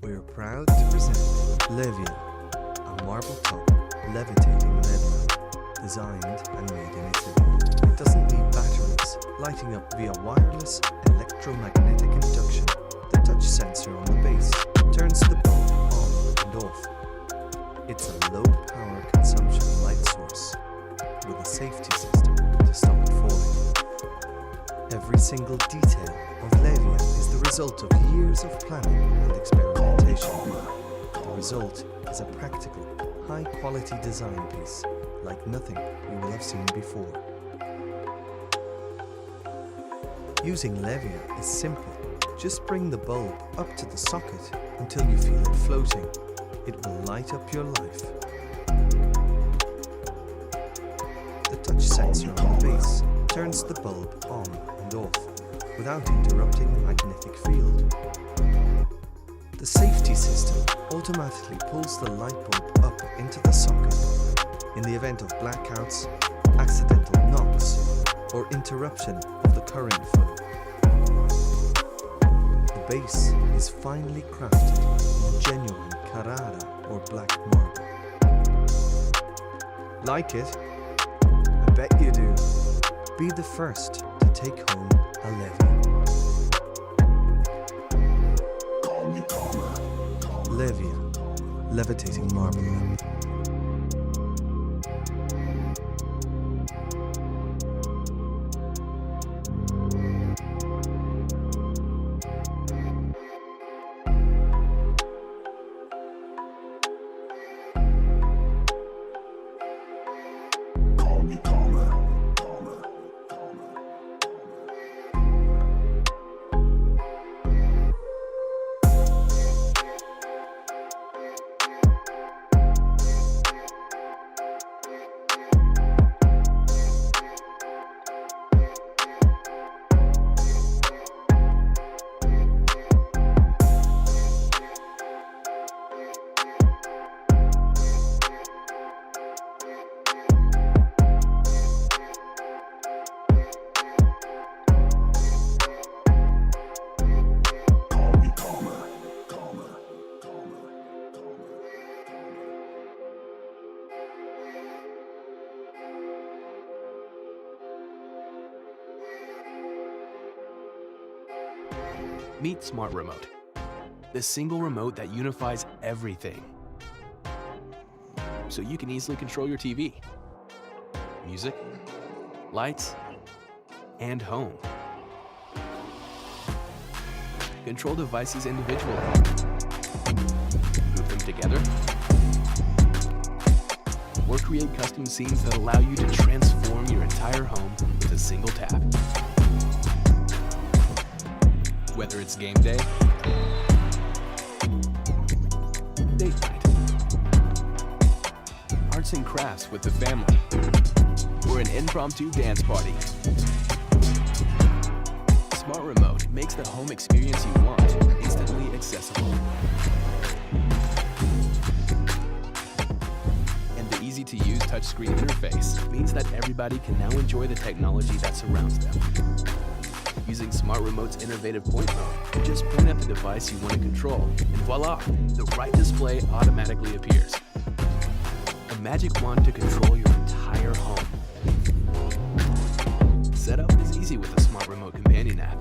We're proud to present Levia, a marble top levitating LED lamp designed and made in Italy. It doesn't need batteries, lighting up via wireless electromagnetic induction. The touch sensor on the base turns the bulb on and off. It's a low power consumption light source with a safety system to stop it falling. Every single detail of Levia is the result of years of planning and experimentation. The result is a practical, high-quality design piece like nothing you will have seen before. Using Levia is simple. Just bring the bulb up to the socket until you feel it floating. It will light up your life. The touch sensor on the base turns the bulb on and off without interrupting the magnetic field. The safety system automatically pulls the light bulb up into the socket in the event of blackouts, accidental knocks, or interruption of the current flow. The base is finely crafted in genuine Carrara or black marble. Like it? I bet you do. Be the first to take home a Levia. Levia, levitating marble lamp. Meet Smart Remote, the single remote that unifies everything. So you can easily control your TV, music, lights, and home. Control devices individually, group them together, or create custom scenes that allow you to transform your entire home with a single tap. Whether it's game day, date night, arts and crafts with the family, or an impromptu dance party, Smart Remote makes the home experience you want instantly accessible. And the easy-to-use touchscreen interface means that everybody can now enjoy the technology that surrounds them. Using Smart Remote's innovative point mode, just point at the device you want to control, and voila, the right display automatically appears. A magic wand to control your entire home. Setup is easy with a Smart Remote companion app.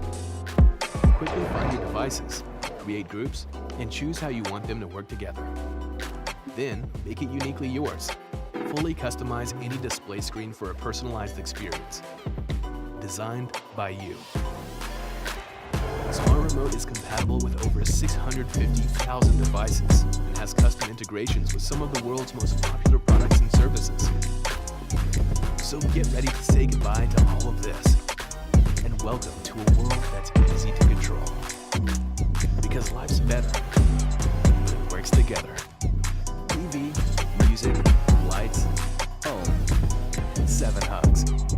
Quickly find your devices, create groups, and choose how you want them to work together. Then, make it uniquely yours. Fully customize any display screen for a personalized experience. Designed by you. Smart Remote is compatible with over 650,000 devices and has custom integrations with some of the world's most popular products and services. So get ready to say goodbye to all of this and welcome to a world that's easy to control. Because life's better when it works together. TV, music, lights, home, 7 hugs.